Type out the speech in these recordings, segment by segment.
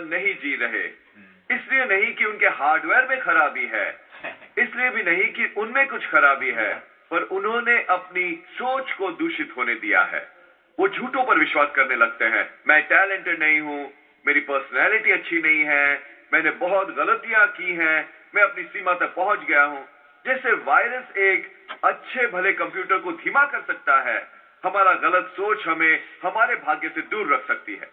जीवन नहीं जी रहे। इसलिए नहीं कि उनके हार्डवेयर में खराबी है, इसलिए भी नहीं कि उनमें कुछ खराबी है, पर उन्होंने अपनी सोच को दूषित होने दिया है। वो झूठों पर विश्वास करने लगते हैं। मैं टैलेंटेड नहीं हूं, मेरी पर्सनैलिटी अच्छी नहीं है, मैंने बहुत गलतियां की हैं, मैं अपनी सीमा तक पहुंच गया हूं। जैसे वायरस एक अच्छे भले कंप्यूटर को धीमा कर सकता है, हमारा गलत सोच हमें हमारे भाग्य से दूर रख सकती है।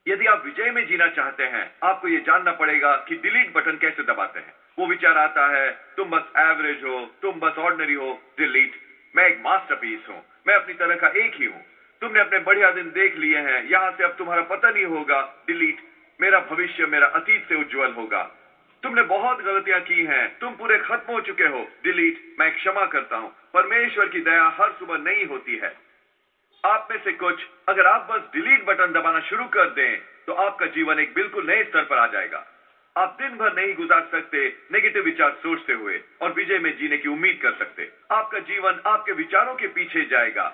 यदि आप विजय में जीना चाहते हैं, आपको यह जानना पड़ेगा कि डिलीट बटन कैसे दबाते हैं। वो विचार आता है, तुम बस एवरेज हो, तुम बस ऑर्डिनरी हो, डिलीट। मैं एक मास्टरपीस हूं, मैं अपनी तरह का एक ही हूं। तुमने अपने बढ़िया दिन देख लिए हैं, यहां से अब तुम्हारा पतन ही होगा, डिलीट। मेरा भविष्य मेरा अतीत से उज्जवल होगा। तुमने बहुत गलतियां की हैं, तुम पूरे खत्म हो चुके हो, डिलीट। मैं क्षमा करता हूं। परमेश्वर की दया हर सुबह नई होती है। आप में से कुछ, अगर आप बस डिलीट बटन दबाना शुरू कर दें, तो आपका जीवन एक बिल्कुल नए स्तर पर आ जाएगा। आप दिन भर नहीं गुजार सकते नेगेटिव विचार सोचते हुए और विजय में जीने की उम्मीद कर सकते। आपका जीवन आपके विचारों के पीछे जाएगा।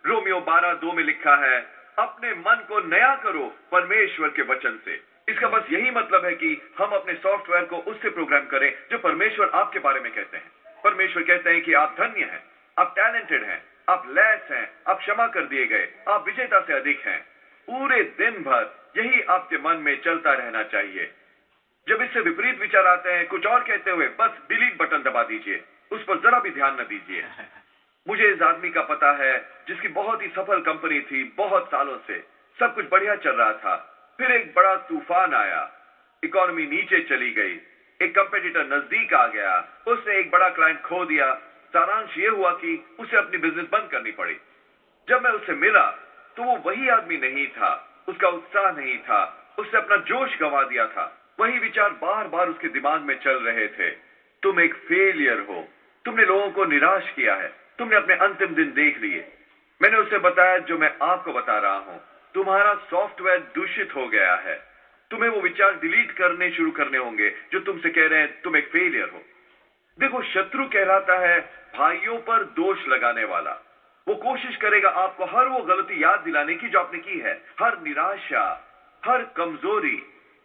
रोमियो 12:2 में लिखा है, अपने मन को नया करो परमेश्वर के वचन से। इसका बस यही मतलब है कि हम अपने सॉफ्टवेयर को उससे प्रोग्राम करें जो परमेश्वर आपके बारे में कहते हैं। परमेश्वर कहते हैं कि आप धन्य हैं, आप टैलेंटेड हैं, आप लैस हैं, आप क्षमा कर दिए गए, आप विजेता से अधिक हैं। पूरे दिन भर यही आपके मन में चलता रहना चाहिए। जब इससे विपरीत विचार आते हैं, कुछ और कहते हुए, बस डिलीट बटन दबा दीजिए, उस पर जरा भी ध्यान न दीजिए। मुझे इस आदमी का पता है जिसकी बहुत ही सफल कंपनी थी, बहुत सालों से सब कुछ बढ़िया चल रहा था। फिर एक बड़ा तूफान आया, इकोनॉमी नीचे चली गई, एक कंपेटिटर नजदीक आ गया, उसने एक बड़ा क्लाइंट खो दिया। सारांश ये हुआ कि उसे अपनी बिजनेस बंद करनी पड़ी। जब मैं उससे मिला तो वो वही आदमी नहीं था, उसका उत्साह नहीं था, उसने अपना जोश गंवा दिया था। वही विचार बार बार उसके दिमाग में चल रहे थे, तुम एक फेलियर हो, तुमने लोगों को निराश किया है, तुमने अपने अंतिम दिन देख लिए। मैंने उसे बताया जो मैं आपको बता रहा हूं, तुम्हारा सॉफ्टवेयर दूषित हो गया है। तुम्हें वो विचार डिलीट करने शुरू करने होंगे जो तुमसे कह रहे हैं तुम एक फेलियर हो। देखो, शत्रु कहलाता है भाइयों पर दोष लगाने वाला। वो कोशिश करेगा आपको हर वो गलती याद दिलाने की जो आपने की है, हर निराशा, हर कमजोरी।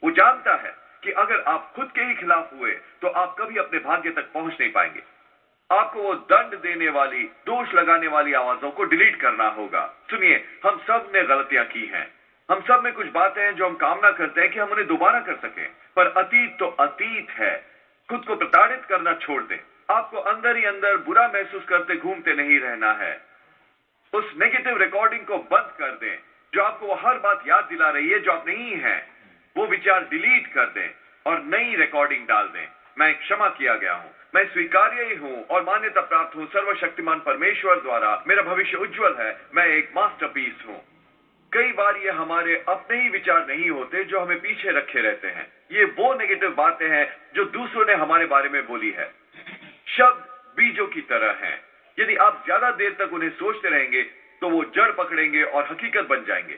वो जानता है कि अगर आप खुद के ही खिलाफ हुए तो आप कभी अपने भाग्य तक पहुंच नहीं पाएंगे। आपको वो दंड देने वाली, दोष लगाने वाली आवाजों को डिलीट करना होगा। सुनिए, हम सब ने गलतियां की हैं। हम सब में कुछ बातें हैं जो हम कामना करते हैं कि हम उन्हें दोबारा कर सकें, पर अतीत तो अतीत है। खुद को प्रताड़ित करना छोड़ दें। आपको अंदर ही अंदर बुरा महसूस करते घूमते नहीं रहना है। उस नेगेटिव रिकॉर्डिंग को बंद कर दें जो आपको वो हर बात याद दिला रही है जो आप नहीं हैं। वो विचार डिलीट कर दें और नई रिकॉर्डिंग डाल दें। मैं क्षमा किया गया हूं, मैं स्वीकार्य ही हूं और मान्यता प्राप्त हूं सर्वशक्तिमान परमेश्वर द्वारा। मेरा भविष्य उज्जवल है, मैं एक मास्टरपीस हूं। कई बार ये हमारे अपने ही विचार नहीं होते जो हमें पीछे रखे रहते हैं। ये वो नेगेटिव बातें हैं जो दूसरों ने हमारे बारे में बोली है। शब्द बीजों की तरह हैं। यदि आप ज्यादा देर तक उन्हें सोचते रहेंगे तो वो जड़ पकड़ेंगे और हकीकत बन जाएंगे।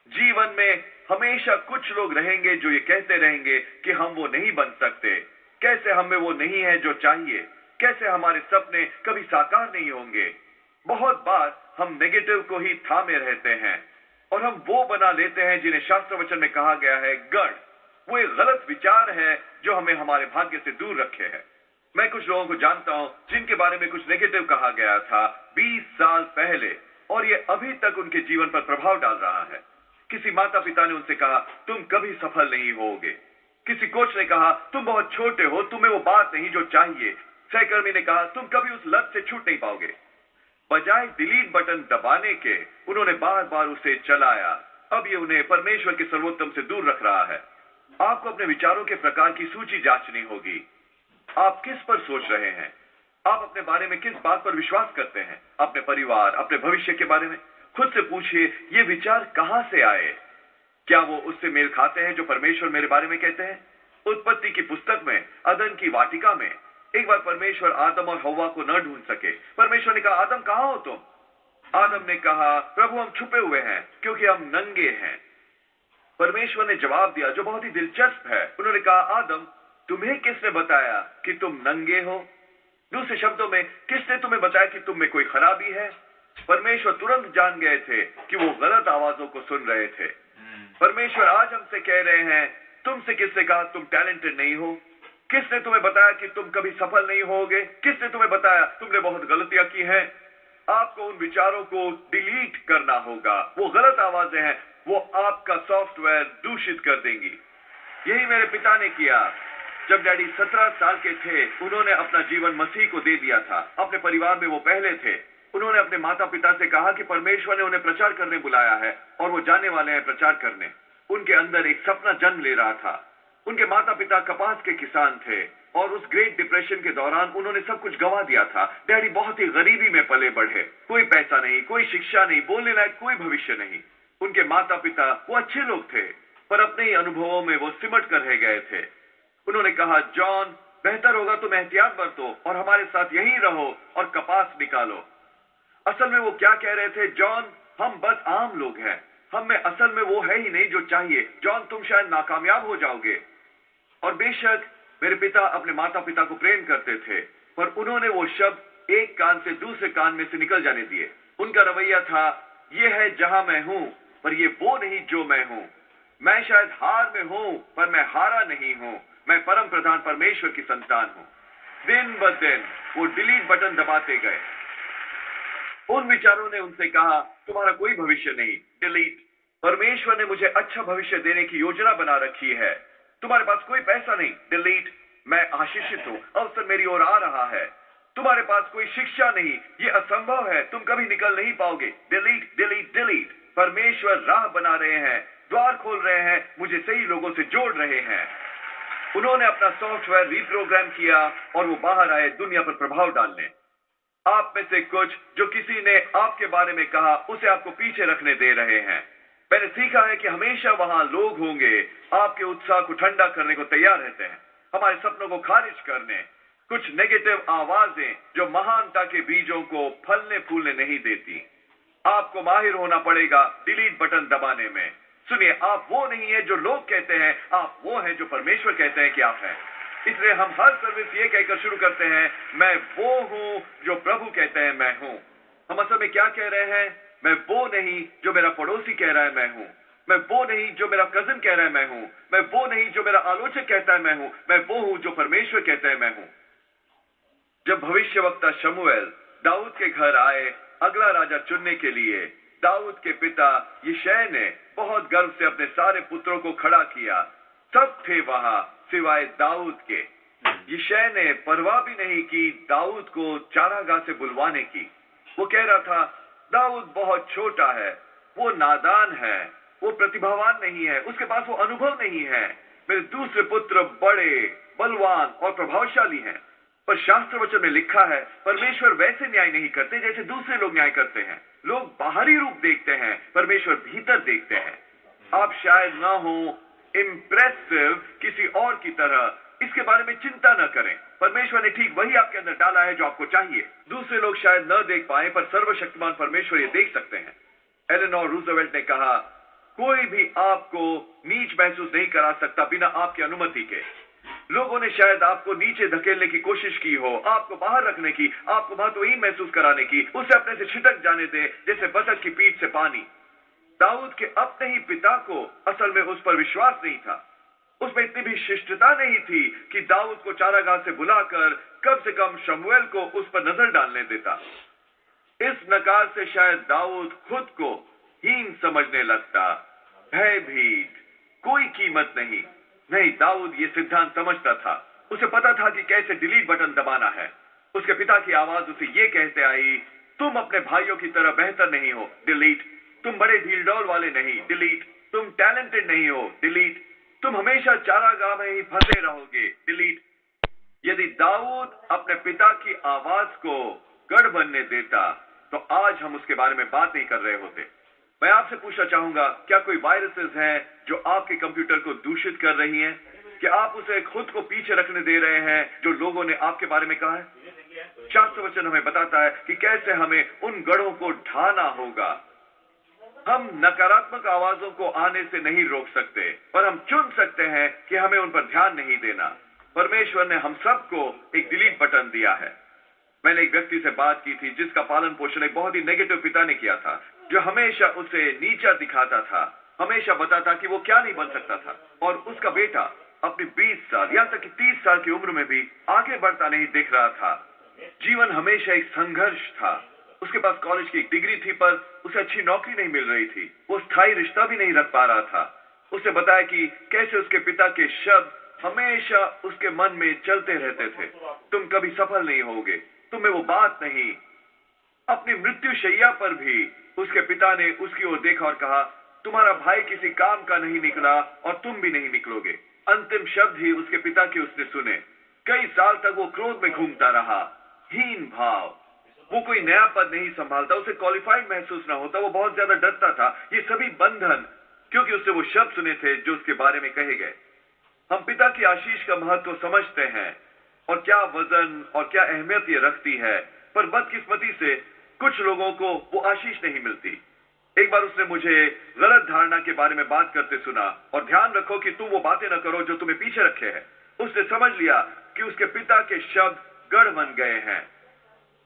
जीवन में हमेशा कुछ लोग रहेंगे जो ये कहते रहेंगे कि हम वो नहीं बन सकते, कैसे हमें वो नहीं है जो चाहिए, कैसे हमारे सपने कभी साकार नहीं होंगे। बहुत बार हम नेगेटिव को ही थामे रहते हैं और हम वो बना लेते हैं जिन्हें शास्त्र वचन में कहा गया है गढ़। वो एक गलत विचार है जो हमें हमारे भाग्य से दूर रखे है। मैं कुछ लोगों को जानता हूं जिनके बारे में कुछ नेगेटिव कहा गया था 20 साल पहले और ये अभी तक उनके जीवन पर प्रभाव डाल रहा है। किसी माता पिता ने उनसे कहा तुम कभी सफल नहीं होगे। किसी कोच ने कहा तुम बहुत छोटे हो, तुम्हें वो बात नहीं जो चाहिए। सहकर्मी ने कहा तुम कभी उस लत से छूट नहीं पाओगे। बजाय डिलीट बटन दबाने के उन्होंने बार बार उसे चलाया। अब ये उन्हें परमेश्वर के सर्वोत्तम से दूर रख रहा है। आपको अपने विचारों के प्रकार की सूची जांचनी होगी। आप किस पर सोच रहे हैं? आप अपने बारे में किस बात पर विश्वास करते हैं? अपने परिवार, अपने भविष्य के बारे में खुद से पूछिए, ये विचार कहां से आए? क्या वो उससे मेल खाते हैं जो परमेश्वर मेरे बारे में कहते हैं? उत्पत्ति की पुस्तक में, अदन की वाटिका में, एक बार परमेश्वर आदम और हव्वा को न ढूंढ सके। परमेश्वर ने कहा आदम कहां हो तुम? आदम ने कहा प्रभु हम छुपे हुए हैं क्योंकि हम नंगे हैं। परमेश्वर ने जवाब दिया जो बहुत ही दिलचस्प है। उन्होंने कहा आदम तुम्हें किसने बताया कि तुम नंगे हो? दूसरे शब्दों में, किसने तुम्हें बताया कि तुम में कोई खराबी है? परमेश्वर तुरंत जान गए थे कि वो गलत आवाजों को सुन रहे थे। परमेश्वर आज हमसे कह रहे हैं तुमसे किसने कहा तुम टैलेंटेड नहीं हो? किसने तुम्हें बताया कि तुम कभी सफल नहीं होगे? किसने तुम्हें बताया तुमने बहुत गलतियां की हैं? आपको उन विचारों को डिलीट करना होगा। वो गलत आवाजें हैं, वो आपका सॉफ्टवेयर दूषित कर देंगी। यही मेरे पिता ने किया। जब डैडी 17 साल के थे, उन्होंने अपना जीवन मसीह को दे दिया था। अपने परिवार में वो पहले थे। उन्होंने अपने माता पिता से कहा कि परमेश्वर ने उन्हें प्रचार करने बुलाया है और वो जाने वाले हैं प्रचार करने। उनके अंदर एक सपना जन्म ले रहा था। उनके माता पिता कपास के किसान थे और उस ग्रेट डिप्रेशन के दौरान उन्होंने सब कुछ गंवा दिया था। डैडी बहुत ही गरीबी में पले बढ़े। कोई पैसा नहीं, कोई शिक्षा नहीं, बोलने लायक कोई भविष्य नहीं। उनके माता पिता वो अच्छे लोग थे, पर अपने ही अनुभवों में वो सिमट कर रह गए थे। उन्होंने कहा, जॉन, बेहतर होगा तुम एहतियात बरतो और हमारे साथ यहीं रहो और कपास निकालो। असल में वो क्या कह रहे थे? जॉन, हम बस आम लोग हैं, हम में असल में वो है ही नहीं जो चाहिए। जॉन, तुम शायद नाकामयाब हो जाओगे। और बेशक मेरे पिता अपने माता पिता को प्रेम करते थे, पर उन्होंने वो शब्द एक कान से दूसरे कान में से निकल जाने दिए। उनका रवैया था, ये है जहां मैं हूं, पर ये वो नहीं जो मैं हूं। मैं शायद हार में हूं, पर मैं हारा नहीं हूं। मैं परम प्रधान परमेश्वर की संतान हूं। दिन ब दिन वो डिलीट बटन दबाते गए। उन विचारों ने उनसे कहा, तुम्हारा कोई भविष्य नहीं, डिलीट। परमेश्वर ने मुझे अच्छा भविष्य देने की योजना बना रखी है। तुम्हारे पास कोई पैसा नहीं, डिलीट। मैं आशीषित हूं, अवसर मेरी ओर आ रहा है। तुम्हारे पास कोई शिक्षा नहीं, ये असंभव है, तुम कभी निकल नहीं पाओगे, डिलीट डिलीट डिलीट। परमेश्वर राह बना रहे हैं, द्वार खोल रहे हैं, मुझे सही लोगों से जोड़ रहे हैं। उन्होंने अपना सॉफ्टवेयर रीप्रोग्राम किया और वो बाहर आए दुनिया पर प्रभाव डालने। आप में से कुछ जो किसी ने आपके बारे में कहा, उसे आपको पीछे रखने दे रहे हैं। मैंने सीखा है कि हमेशा वहां लोग होंगे आपके उत्साह को ठंडा करने को तैयार रहते हैं, हमारे सपनों को खारिज करने। कुछ नेगेटिव आवाजें जो महानता के बीजों को फलने फूलने नहीं देती। आपको माहिर होना पड़ेगा डिलीट बटन दबाने में। सुनिए, आप वो नहीं है जो लोग कहते हैं, आप वो हैं जो परमेश्वर कहते हैं कि आप हैं। इसलिए हम हर सर्विस ये कहकर शुरू करते हैं, मैं वो हूं जो प्रभु कहते हैं मैं हूं। हम असल में क्या कह रहे हैं? मैं वो नहीं जो मेरा पड़ोसी कह रहा है मैं हूं। मैं वो नहीं जो मेरा कजिन कह रहा है मैं हूं। मैं वो नहीं जो मेरा आलोचक कहता है मैं हूं। मैं वो हूं जो परमेश्वर कहता है मैं हूं। जब भविष्यवक्ता शमूएल दाऊद के घर आए अगला राजा चुनने के लिए, दाऊद के पिता यिशै ने बहुत गर्व से अपने सारे पुत्रों को खड़ा किया। सब थे वहां सिवाय दाऊद के। यिशै ने परवाह भी नहीं की दाऊद को चारागाह से बुलवाने की। वो कह रहा था, दाऊद बहुत छोटा है, वो नादान है, वो प्रतिभावान नहीं है, उसके पास वो अनुभव नहीं है। मेरे दूसरे पुत्र बड़े, बलवान और प्रभावशाली हैं। पर शास्त्र वचन में लिखा है, परमेश्वर वैसे न्याय नहीं करते जैसे दूसरे लोग न्याय करते हैं। लोग बाहरी रूप देखते हैं, परमेश्वर भीतर देखते हैं। आप शायद ना हो इम्प्रेसिव किसी और की तरह, इसके बारे में चिंता न करें। परमेश्वर ने ठीक वही आपके अंदर डाला है जो आपको चाहिए। दूसरे लोग शायद न देख पाए, पर सर्वशक्तिमान परमेश्वर ये देख सकते हैं। एलेनोर रूजवेल्ट ने कहा, कोई भी आपको नीच महसूस नहीं करा सकता बिना आपकी अनुमति के। लोगों ने शायद आपको नीचे धकेलने की कोशिश की हो, आपको बाहर रखने की, आपको महत्वहीन महसूस कराने की, उसे अपने से छिटक जाने दे जैसे बतख की पीठ से पानी। दाऊद के अपने ही पिता को असल में उस पर विश्वास नहीं था। उसमें इतनी भी शिष्टता नहीं थी कि दाऊद को चारागाह से बुलाकर कम से कम शमूएल को उस पर नजर डालने देता। इस नकार से शायद दाऊद खुद को हीन समझने लगता। भयभीत, कोई कीमत नहीं। नहीं, दाऊद ये सिद्धांत समझता था। उसे पता था कि कैसे डिलीट बटन दबाना है। उसके पिता की आवाज उसे ये कहते आई, तुम अपने भाइयों की तरह बेहतर नहीं हो, डिलीट। तुम बड़े ढील डौल वाले नहीं, डिलीट। तुम टैलेंटेड नहीं हो, डिलीट। तुम हमेशा चारागाह में ही फंसे रहोगे, डिलीट। यदि दाऊद अपने पिता की आवाज को गढ़ बनने देता, तो आज हम उसके बारे में बात नहीं कर रहे होते। मैं आपसे पूछना चाहूंगा, क्या कोई वायरसेस हैं जो आपके कंप्यूटर को दूषित कर रही हैं? क्या आप उसे खुद को पीछे रखने दे रहे हैं जो लोगों ने आपके बारे में कहा है? शास्त्र वचन हमें बताता है कि कैसे हमें उन गढ़ों को ढाना होगा। हम नकारात्मक आवाजों को आने से नहीं रोक सकते, पर हम चुन सकते हैं कि हमें उन पर ध्यान नहीं देना। परमेश्वर ने हम सबको एक डिलीट बटन दिया है। मैंने एक व्यक्ति से बात की थी जिसका पालन पोषण एक बहुत ही नेगेटिव पिता ने किया था, जो हमेशा उसे नीचा दिखाता था। हमेशा बताता कि वो क्या नहीं बन सकता था, और उसका बेटा अपनी 20 साल यहाँ तक कि 30 साल की उम्र में भी आगे बढ़ता नहीं दिख रहा था। जीवन हमेशा एक संघर्ष था। उसके पास कॉलेज की एक डिग्री थी, पर उसे अच्छी नौकरी नहीं मिल रही थी। वो स्थायी रिश्ता भी नहीं रख पा रहा था। उसे बताया कि कैसे उसके पिता के शब्द हमेशा उसके मन में चलते रहते थे, तुम कभी सफल नहीं होगे, तुम्हें वो बात नहीं। अपनी मृत्यु शैया पर भी उसके पिता ने उसकी ओर देखा और कहा, तुम्हारा भाई किसी काम का नहीं निकला और तुम भी नहीं निकलोगे। अंतिम शब्द ही उसके पिता के उसने सुने। कई साल तक वो क्रोध में घूमता रहा, हीन भाव। वो कोई नया पद नहीं संभालता, उसे क्वालिफाइड महसूस ना होता, वो बहुत ज्यादा डरता था। ये सभी बंधन क्योंकि उससे वो शब्द सुने थे जो उसके बारे में कहे गए। हम पिता की आशीष का महत्व समझते हैं और क्या वजन और क्या अहमियत ये रखती है, पर बदकिस्मती से कुछ लोगों को वो आशीष नहीं मिलती। एक बार उसने मुझे गलत धारणा के बारे में बात करते सुना, और ध्यान रखो कि तुम वो बातें न करो जो तुम्हें पीछे रखे हैं। उसने समझ लिया कि उसके पिता के शब्द गढ़ बन गए हैं।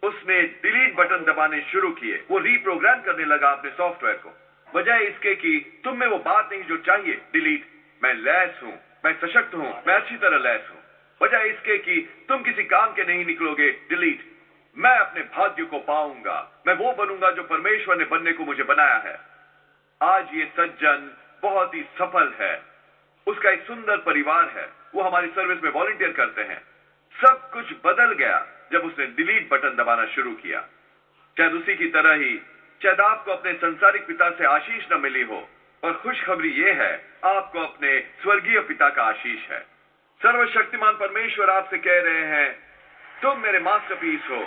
उसने डिलीट बटन दबाने शुरू किए। वो रीप्रोग्राम करने लगा अपने सॉफ्टवेयर को। बजाय इसके कि तुम में वो बात नहीं जो चाहिए, डिलीट, मैं लैस हूं, मैं सशक्त हूं, मैं अच्छी तरह लैस हूं। बजाय इसके कि तुम किसी काम के नहीं निकलोगे, डिलीट, मैं अपने भाग्य को पाऊंगा, मैं वो बनूंगा जो परमेश्वर ने बनने को मुझे बनाया है। आज ये सज्जन बहुत ही सफल है। उसका एक सुंदर परिवार है। वो हमारी सर्विस में वॉलंटियर करते हैं। सब कुछ बदल गया जब उसने डिलीट बटन दबाना शुरू किया। शायद उसी की तरह ही शायद आपको अपने संसारिक पिता से आशीष न मिली हो, और खुशखबरी ये है, आपको अपने स्वर्गीय पिता का आशीष है। सर्वशक्तिमान परमेश्वर आपसे कह रहे हैं, तुम मेरे मास्टरपीस हो,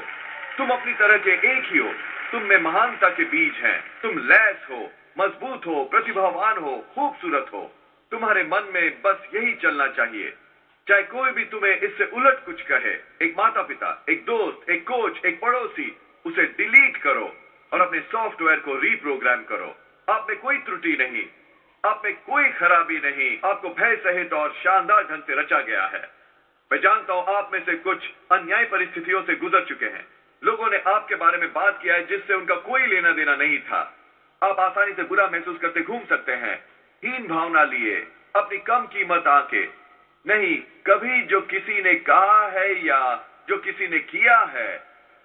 तुम अपनी तरह के एक ही हो, तुम में महानता के बीज हैं, तुम लैस हो, मजबूत हो, प्रतिभावान हो, खूबसूरत हो। तुम्हारे मन में बस यही चलना चाहिए। चाहे कोई भी तुम्हें इससे उलट कुछ कहे, एक माता पिता, एक दोस्त, एक कोच, एक पड़ोसी, उसे डिलीट करो और अपने सॉफ्टवेयर को रीप्रोग्राम करो। आप में कोई त्रुटि नहीं, आप में कोई खराबी नहीं, आपको भय सहित और शानदार ढंग से रचा गया है। मैं जानता हूं आप में से कुछ अन्याय परिस्थितियों से गुजर चुके हैं। लोगों ने आपके बारे में बात किया है जिससे उनका कोई लेना देना नहीं था। आप आसानी से बुरा महसूस करते घूम सकते हैं, हीन भावना लिए, अपनी कम कीमत आके। नहीं, कभी जो किसी ने कहा है या जो किसी ने किया है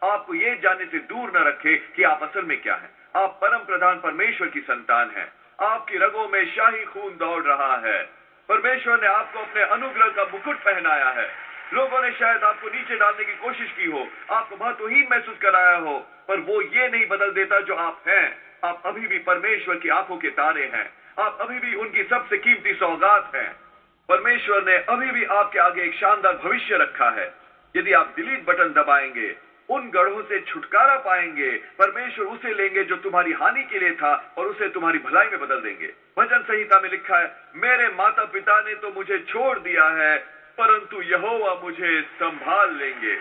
आपको ये जानने से दूर न रखे कि आप असल में क्या हैं। आप परम प्रधान परमेश्वर की संतान हैं। आपकी रगों में शाही खून दौड़ रहा है। परमेश्वर ने आपको अपने अनुग्रह का मुकुट पहनाया है। लोगों ने शायद आपको नीचे डालने की कोशिश की हो, आपको महत्वहीन महसूस कराया हो, पर वो ये नहीं बदल देता जो आप हैं। आप अभी भी परमेश्वर की आंखों के तारे हैं। आप अभी भी उनकी सबसे कीमती सौगात हैं। परमेश्वर ने अभी भी आपके आगे एक शानदार भविष्य रखा है। यदि आप डिलीट बटन दबाएंगे, उन गढ़ों से छुटकारा पाएंगे। परमेश्वर उसे लेंगे जो तुम्हारी हानि के लिए था और उसे तुम्हारी भलाई में बदल देंगे। भजन संहिता में लिखा है, मेरे माता पिता ने तो मुझे छोड़ दिया है, परंतु यहोवा मुझे संभाल लेंगे।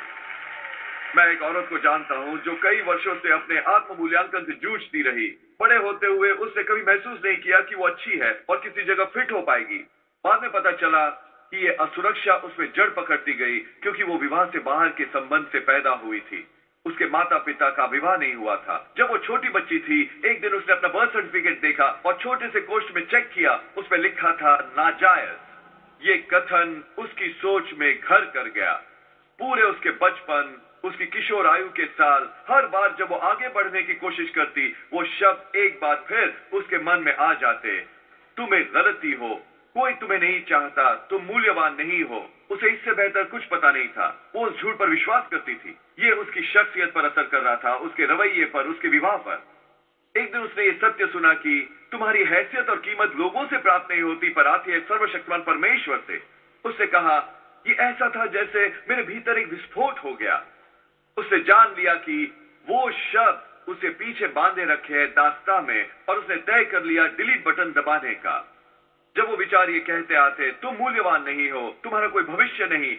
मैं एक औरत को जानता हूं जो कई वर्षों से अपने आत्म मूल्यांकन से जूझती रही। बड़े होते हुए उसने कभी महसूस नहीं किया कि वो अच्छी है और किसी जगह फिट हो पाएगी। बाद में पता चला कि ये असुरक्षा उसमें जड़ पकड़ती गई क्योंकि वो विवाह से बाहर के संबंध से पैदा हुई थी। उसके माता पिता का विवाह नहीं हुआ था। जब वो छोटी बच्ची थी, एक दिन उसने अपना बर्थ सर्टिफिकेट देखा और छोटे से कोष्ठ में चेक किया, उसमें लिखा था नाजायज। ये कथन उसकी सोच में घर कर गया। पूरे उसके बचपन, उसकी किशोर आयु के साल, हर बार जब वो आगे बढ़ने की कोशिश करती, वो शब्द एक बार फिर उसके मन में आ जाते, तुम एक गलती हो, कोई तुम्हें नहीं चाहता, तुम मूल्यवान नहीं हो। उसे इससे बेहतर कुछ पता नहीं था। वो उस झूठ पर विश्वास करती थी। ये उसकी शख्सियत पर असर कर रहा था, उसके रवैये पर, उसके विवाह पर। एक दिन उसने ये सत्य सुना कि तुम्हारी हैसियत और कीमत लोगों से प्राप्त नहीं होती, पर आती है सर्वशक्तिमान परमेश्वर से। उसने कहा, ये ऐसा था जैसे मेरे भीतर एक विस्फोट हो गया। उसने जान लिया कि वो शब्द उसे पीछे बांधे रखे है दास्तां में, और उसने तय कर लिया डिलीट बटन दबाने का। जब वो विचार ये कहते आते, तुम मूल्यवान नहीं हो, तुम्हारा कोई भविष्य नहीं,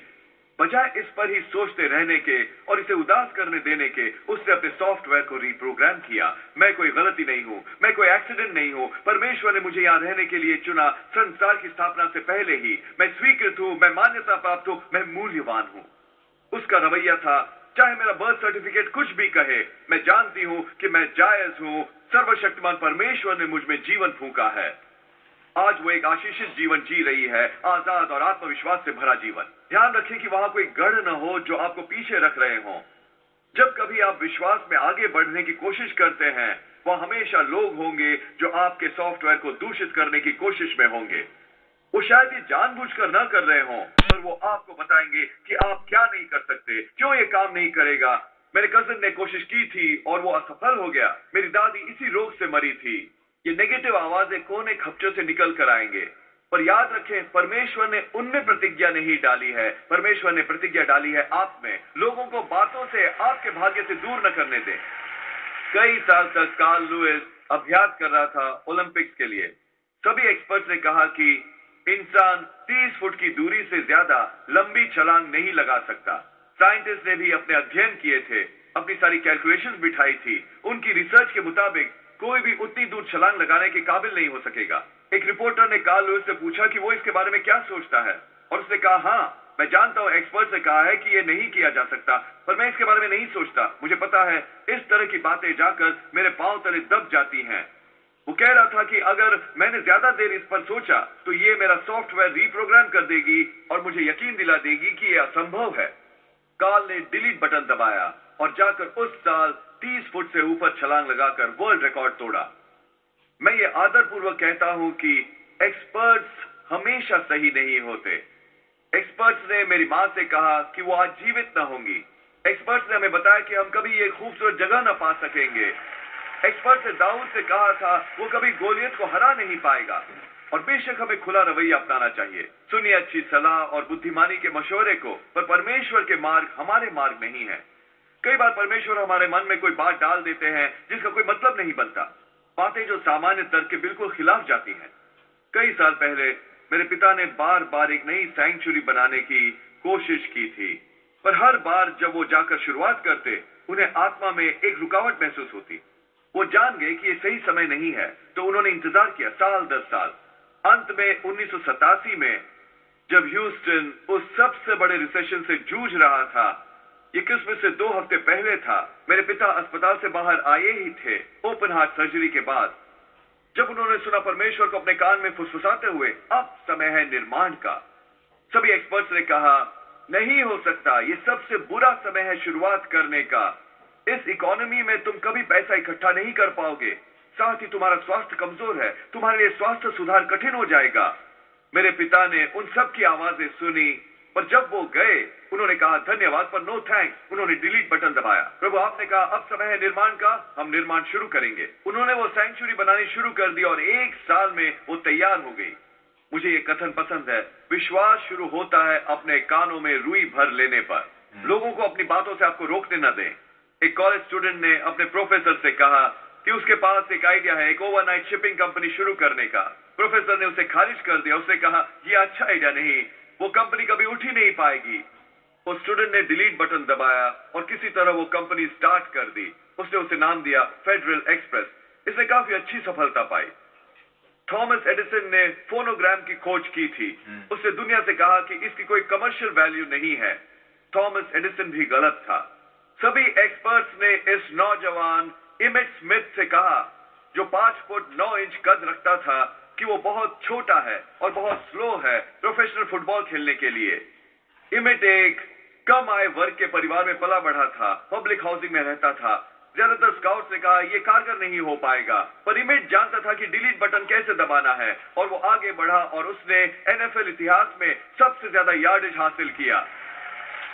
बजाय इस पर ही सोचते रहने के और इसे उदास करने देने के, उसने अपने सॉफ्टवेयर को रीप्रोग्राम किया। मैं कोई गलती नहीं हूं, मैं कोई एक्सीडेंट नहीं हूं, परमेश्वर ने मुझे यहां रहने के लिए चुना संसार की स्थापना से पहले ही। मैं स्वीकृत हूं, मैं मान्यता प्राप्त हूं, मैं मूल्यवान हूं। उसका रवैया था, चाहे मेरा बर्थ सर्टिफिकेट कुछ भी कहे, मैं जानती हूं कि मैं जायज हूं। सर्वशक्तिमान परमेश्वर ने मुझ में जीवन फूंका है। आज वो एक आशीषित जीवन जी रही है, आजाद और आत्मविश्वास से भरा जीवन। ध्यान रखें कि वहां कोई गढ़ न हो जो आपको पीछे रख रहे हों। जब कभी आप विश्वास में आगे बढ़ने की कोशिश करते हैं, वह हमेशा लोग होंगे जो आपके सॉफ्टवेयर को दूषित करने की कोशिश में होंगे। वो शायद ये जानबूझकर न कर रहे हों, पर वो आपको बताएंगे कि आप क्या नहीं कर सकते, क्यों ये काम नहीं करेगा। मेरे कजिन ने कोशिश की थी और वो असफल हो गया। मेरी दादी इसी रोग से मरी थी। ये नेगेटिव आवाजें कोने खपचों से निकल कर आएंगे, पर याद रखें, परमेश्वर ने उनमें प्रतिज्ञा नहीं डाली है, परमेश्वर ने प्रतिज्ञा डाली है आप में। लोगों को बातों से आपके भाग्य से दूर न करने दें। कई साल तक कार्ल लुइस अभ्यास कर रहा था ओलंपिक्स के लिए। सभी एक्सपर्ट्स ने कहा कि इंसान 30 फुट की दूरी से ज्यादा लंबी छलांग नहीं लगा सकता। साइंटिस्ट ने भी अपने अध्ययन किए थे, अपनी सारी कैलकुलेशंस बिठाई थी। उनकी रिसर्च के मुताबिक कोई भी उतनी दूर छलांग लगाने के काबिल नहीं हो सकेगा। एक रिपोर्टर ने कार्ल लुइस से पूछा कि वो इसके बारे में क्या सोचता है, और उसने कहा, हाँ मैं जानता हूं, एक्सपर्ट ने कहा है कि ये नहीं किया जा सकता, पर मैं इसके बारे में नहीं सोचता। मुझे पता है इस तरह की बातें जाकर मेरे पांव तले दब जाती हैं। वो कह रहा था कि अगर मैंने ज्यादा देर इस पर सोचा तो ये मेरा सॉफ्टवेयर रीप्रोग्राम कर देगी और मुझे यकीन दिला देगी कि ये असंभव है। कार्ल ने डिलीट बटन दबाया और जाकर उस साल 30 फुट से ऊपर छलांग लगाकर वर्ल्ड रिकॉर्ड तोड़ा। मैं ये आदरपूर्वक कहता हूं कि एक्सपर्ट्स हमेशा सही नहीं होते। एक्सपर्ट्स ने मेरी मां से कहा कि वो आज जीवित न होंगी। एक्सपर्ट्स ने हमें बताया कि हम कभी ये खूबसूरत जगह न पा सकेंगे। एक्सपर्ट ने दाऊद से कहा था वो कभी गोलियत को हरा नहीं पाएगा। और बेशक हमें खुला रवैया अपनाना चाहिए। सुनिए अच्छी सलाह और बुद्धिमानी के मशवरे को, पर परमेश्वर के मार्ग हमारे मार्ग नहीं है। कई बार परमेश्वर हमारे मन में कोई बात डाल देते हैं जिसका कोई मतलब नहीं बनता, बातें जो सामान्य तर्क के बिल्कुल खिलाफ जाती हैं। कई साल पहले मेरे पिता ने बार बार एक नई सैंक्चुरी बनाने की कोशिश की थी, पर हर बार जब वो जाकर शुरुआत करते, उन्हें आत्मा में एक रुकावट महसूस होती। वो जान गए कि ये सही समय नहीं है, तो उन्होंने इंतजार किया साल दर साल। अंत में 1987 में जब ह्यूस्टन उस सबसे बड़े रिसेशन से जूझ रहा था, ये क्रिसमस से 2 हफ्ते पहले था, मेरे पिता अस्पताल से बाहर आए ही थे ओपन हार्ट सर्जरी के बाद। जब उन्होंने सुना परमेश्वर को अपने कान में फुसफुसाते हुए, अब समय है निर्माण का। सभी एक्सपर्ट्स ने कहा नहीं हो सकता, ये सबसे बुरा समय है शुरुआत करने का। इस इकोनॉमी में तुम कभी पैसा इकट्ठा नहीं कर पाओगे, साथ ही तुम्हारा स्वास्थ्य कमजोर है, तुम्हारे लिए स्वास्थ्य सुधार कठिन हो जाएगा। मेरे पिता ने उन सब की आवाजें सुनी, पर जब वो गए उन्होंने कहा धन्यवाद पर नो थैंक्स। उन्होंने डिलीट बटन दबाया। प्रभु आपने कहा अब समय है निर्माण का, हम निर्माण शुरू करेंगे। उन्होंने वो सैंक्चुरी बनानी शुरू कर दी और 1 साल में वो तैयार हो गई। मुझे ये कथन पसंद है, विश्वास शुरू होता है अपने कानों में रुई भर लेने पर। लोगों को अपनी बातों से आपको रोकने न दें। एक कॉलेज स्टूडेंट ने अपने प्रोफेसर से कहा कि उसके पास एक आइडिया है एक ओवरनाइट शिपिंग कंपनी शुरू करने का। प्रोफेसर ने उसे खारिज कर दिया। उसने कहा यह अच्छा आइडिया नहीं, वो कंपनी कभी उठ ही नहीं पाएगी। उस स्टूडेंट ने डिलीट बटन दबाया और किसी तरह वो कंपनी स्टार्ट कर दी। उसने उसे नाम दिया फेडरल एक्सप्रेस। इसने काफी अच्छी सफलता पाई। थॉमस एडिसन ने फोनोग्राम की खोज की थी। उसने दुनिया से कहा कि इसकी कोई कमर्शियल वैल्यू नहीं है। थॉमस एडिसन भी गलत था। सभी एक्सपर्ट्स ने इस नौजवान इमेट स्मिथ से कहा, जो 5 फुट 9 इंच कद रखता था, कि वो बहुत छोटा है और बहुत स्लो है प्रोफेशनल फुटबॉल खेलने के लिए। इमेट एक कम आय वर्ग के परिवार में पला बढ़ा था, पब्लिक हाउसिंग में रहता था। ज्यादातर स्काउट्स ने कहा यह कारगर नहीं हो पाएगा, पर इमेट जानता था कि डिलीट बटन कैसे दबाना है, और वो आगे बढ़ा और उसने एनएफएल इतिहास में सबसे ज्यादा यार्डेज हासिल किया।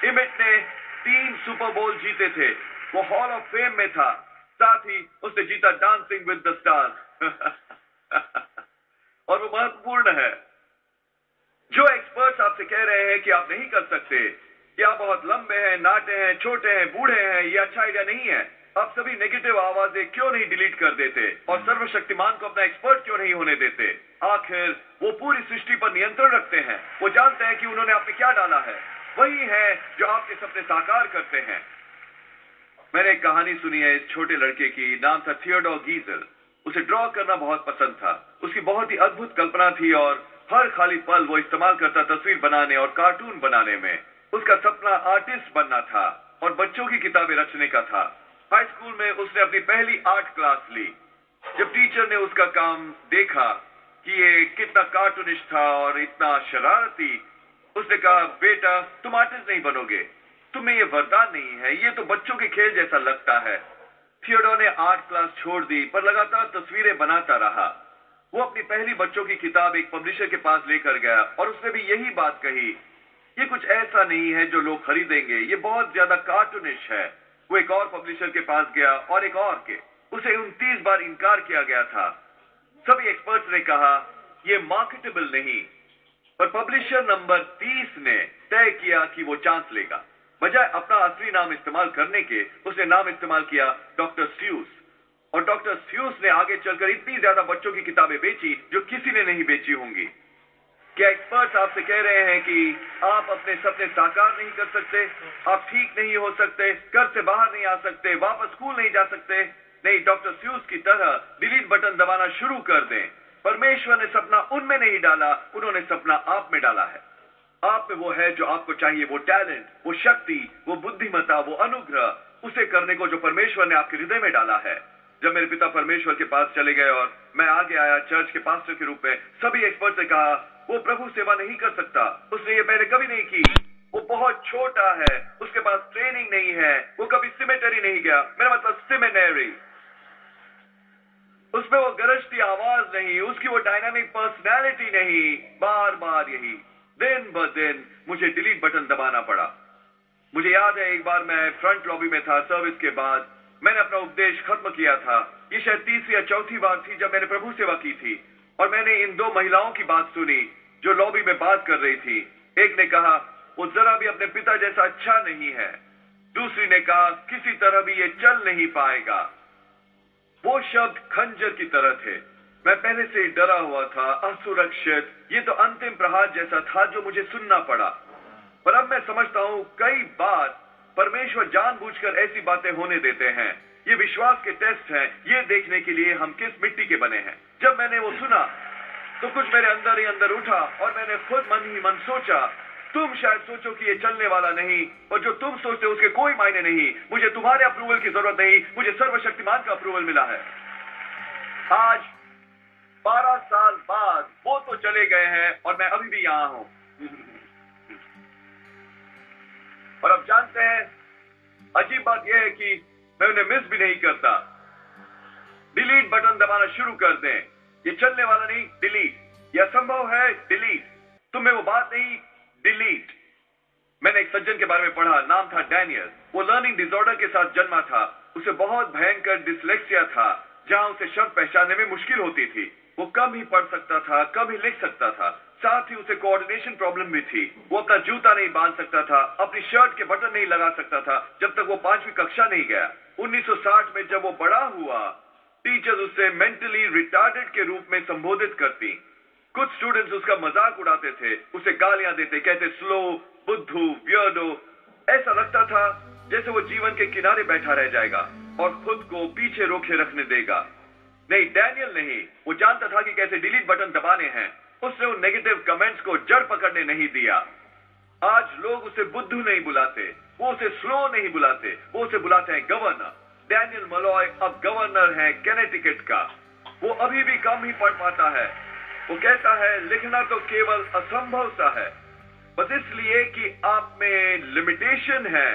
इमेट ने 3 सुपर बोल जीते थे। वो हॉल ऑफ फेम में था। साथ ही उसने जीता डांसिंग विद द स्टार्स। और वो महत्वपूर्ण है। जो एक्सपर्ट्स आपसे कह रहे हैं कि आप नहीं कर सकते, कि आप बहुत लंबे हैं, नाटे हैं, छोटे हैं, बूढ़े हैं, ये अच्छा आइडिया नहीं है, आप सभी नेगेटिव आवाजें क्यों नहीं डिलीट कर देते और सर्वशक्तिमान को अपना एक्सपर्ट क्यों नहीं होने देते? आखिर वो पूरी सृष्टि पर नियंत्रण रखते हैं। वो जानते हैं कि उन्होंने आप में क्या डाला है। वही है जो आपके सपने साकार करते हैं। मैंने एक कहानी सुनी है इस छोटे लड़के की, नाम था थियोडोर गीजल। उसे ड्रॉ करना बहुत पसंद था। उसकी बहुत ही अद्भुत कल्पना थी और हर खाली पल वो इस्तेमाल करता तस्वीर बनाने और कार्टून बनाने में। उसका सपना आर्टिस्ट बनना था और बच्चों की किताबें रचने का था। हाई स्कूल में उसने अपनी पहली आर्ट क्लास ली। जब टीचर ने उसका काम देखा कि ये कितना कार्टूनिश था और इतना शरारती। उसने कहा, बेटा तुम आर्टिस्ट नहीं बनोगे, तुम्हें ये वरदान नहीं है, ये तो बच्चों के खेल जैसा लगता है। थियोडोर ने आर्ट क्लास छोड़ दी पर लगातार तस्वीरें बनाता रहा। वो अपनी पहली बच्चों की किताब एक पब्लिशर के पास लेकर गया और उसने भी यही बात कही, ये कुछ ऐसा नहीं है जो लोग खरीदेंगे, ये बहुत ज्यादा कार्टूनिश है। वो एक और पब्लिशर के पास गया और एक और के, उसे 29 बार इनकार किया गया था। सभी एक्सपर्ट्स ने कहा ये मार्केटेबल नहीं, पर पब्लिशर नंबर 30 ने तय किया कि वो चांस लेगा। बजाय अपना असली नाम इस्तेमाल करने के उसने नाम इस्तेमाल किया डॉक्टर स्यूस, और डॉक्टर स्यूस ने आगे चलकर इतनी ज्यादा बच्चों की किताबें बेची जो किसी ने नहीं बेची होंगी। क्या एक्सपर्ट्स आपसे कह रहे हैं कि आप अपने सपने साकार नहीं कर सकते, आप ठीक नहीं हो सकते, घर से बाहर नहीं आ सकते, वापस स्कूल नहीं जा सकते? नहीं, डॉक्टर स्यूस की तरह डिलीट बटन दबाना शुरू कर दें। परमेश्वर ने सपना उनमें नहीं डाला, उन्होंने सपना आप में डाला है। आप में वो है जो आपको चाहिए, वो टैलेंट, वो शक्ति, वो बुद्धिमत्ता, वो अनुग्रह, उसे करने को जो परमेश्वर ने आपके हृदय में डाला है। जब मेरे पिता परमेश्वर के पास चले गए और मैं आगे आया चर्च के पास्टर के रूप में, सभी एक्सपर्ट ने कहा वो प्रभु सेवा नहीं कर सकता, उसने ये पहले कभी नहीं की, वो बहुत छोटा है, उसके पास ट्रेनिंग नहीं है, वो कभी सिमेटरी नहीं गया, मेरा मतलब सेमिनरी, उसमें वो गरजती आवाज नहीं, उसकी वो डायनामिक पर्सनैलिटी नहीं। बार बार यही दिन ब दिन मुझे डिलीट बटन दबाना पड़ा। मुझे याद है एक बार मैं फ्रंट लॉबी में था, सर्विस के बाद मैंने अपना उपदेश खत्म किया था। ये शायद तीसरी या चौथी बार थी जब मैंने प्रभु सेवा की थी, और मैंने इन दो महिलाओं की बात सुनी जो लॉबी में बात कर रही थी। एक ने कहा वो जरा भी अपने पिता जैसा अच्छा नहीं है, दूसरी ने कहा किसी तरह भी ये चल नहीं पाएगा। वो शब्द खंजर की तरह थे। मैं पहले से ही डरा हुआ था, असुरक्षित, ये तो अंतिम प्रहार जैसा था जो मुझे सुनना पड़ा। पर अब मैं समझता हूं कई बार परमेश्वर जानबूझकर ऐसी बातें होने देते हैं। ये विश्वास के टेस्ट हैं, ये देखने के लिए हम किस मिट्टी के बने हैं। जब मैंने वो सुना तो कुछ मेरे अंदर ही अंदर उठा और मैंने खुद मन ही मन सोचा, तुम शायद सोचो कि ये चलने वाला नहीं, और जो तुम सोचते हो उसके कोई मायने नहीं। मुझे तुम्हारे अप्रूवल की जरूरत नहीं, मुझे सर्वशक्तिमान का अप्रूवल मिला है। आज 12 साल बाद वो तो चले गए हैं और मैं अभी भी यहां हूं। और अब जानते हैं अजीब बात यह है कि मैं उन्हें मिस भी नहीं करता। डिलीट बटन दबाना शुरू कर दें। ये चलने वाला नहीं, डिलीट। यह संभव है, डिलीट। तुम्हें वो बात नहीं, डिलीट। मैंने एक सज्जन के बारे में पढ़ा, नाम था डैनियल। वो लर्निंग डिसऑर्डर के साथ जन्मा था। उसे बहुत भयंकर डिसलेक्सिया था, जहां उसे शब्द पहचानने में मुश्किल होती थी। वो कम ही पढ़ सकता था, कम ही लिख सकता था, साथ ही उसे कोऑर्डिनेशन प्रॉब्लम भी थी। वो अपना जूता नहीं बांध सकता था, अपनी शर्ट के बटन नहीं लगा सकता था जब तक वो 5वीं कक्षा नहीं गया। 1960 में जब वो बड़ा हुआ, टीचर्स उसे मेंटली रिटार्डेड के रूप में संबोधित करती। कुछ स्टूडेंट्स उसका मजाक उड़ाते थे, उसे गालियां देते, कहते स्लो, बुद्धू, वियर्डो। ऐसा लगता था जैसे वो जीवन के किनारे बैठा रह जाएगा और खुद को पीछे रोके रखने देगा। नहीं, डैनियल नहीं, वो जानता था कि कैसे डिलीट बटन दबाने हैं। उसने उन नेगेटिव कमेंट्स को जड़ पकड़ने नहीं दिया। आज लोग उसे बुद्धू नहीं बुलाते, वो उसे स्लो नहीं बुलाते, वो उसे बुलाते हैं गवर्नर। डैनियल मलॉय अब गवर्नर है कैनेटिकट का। वो अभी भी कम ही पढ़ पाता है। वो कहता है लिखना तो केवल असंभव सा है, बस इसलिए कि आप में लिमिटेशन है,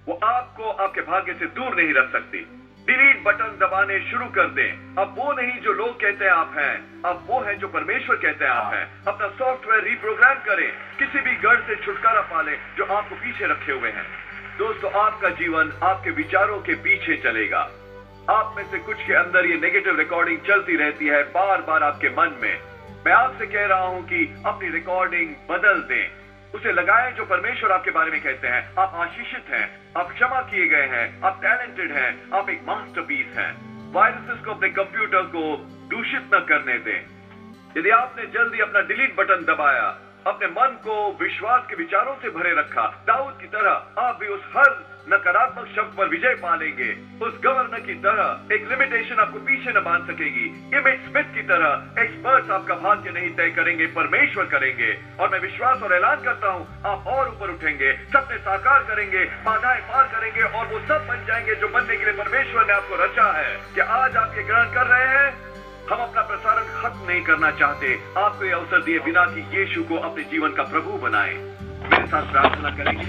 वो आपको आपके भाग्य से दूर नहीं रख सकती। डिलीट बटन दबाने शुरू कर दें। अब वो नहीं जो लोग कहते हैं आप हैं, अब वो है जो परमेश्वर कहते हैं आप हैं। अपना सॉफ्टवेयर रिप्रोग्राम करें, किसी भी गढ़ से छुटकारा पालें जो आपको पीछे रखे हुए हैं। दोस्तों, आपका जीवन आपके विचारों के पीछे चलेगा। आप में से कुछ के अंदर ये नेगेटिव रिकॉर्डिंग चलती रहती है बार बार आपके मन में। मैं आपसे कह रहा हूं कि अपनी रिकॉर्डिंग बदल दें, उसे लगाएं जो परमेश्वर आपके बारे में कहते हैं। आप आशीषित हैं, आप क्षमा किए गए हैं, आप टैलेंटेड हैं, आप एक मास्टरपीस हैं। वायरसेस को अपने कंप्यूटर को दूषित न करने दें। यदि आपने जल्दी अपना डिलीट बटन दबाया, अपने मन को विश्वास के विचारों से भरे रखा, दाऊद की तरह आप भी उस हर नकारात्मक शब्द पर विजय पालेंगे। उस गवर्नर की तरह एक लिमिटेशन आपको पीछे न बांध सकेगी। इमेज स्मिथ की तरह एक्सपर्ट्स आपका भाग्य नहीं तय करेंगे, परमेश्वर करेंगे। और मैं विश्वास और ऐलान करता हूं, आप और ऊपर उठेंगे, सपने साकार करेंगे, बाधाएं पार करेंगे और वो सब बन जाएंगे जो बनने के लिए परमेश्वर ने आपको रचा है। क्या आज आप ये ग्रहण कर रहे हैं? हम अपना प्रसारण खत्म नहीं करना चाहते, आपको ये अवसर दिए बिना कि यीशु को अपने जीवन का प्रभु बनाएं। मेरे साथ प्रार्थना करेंगे।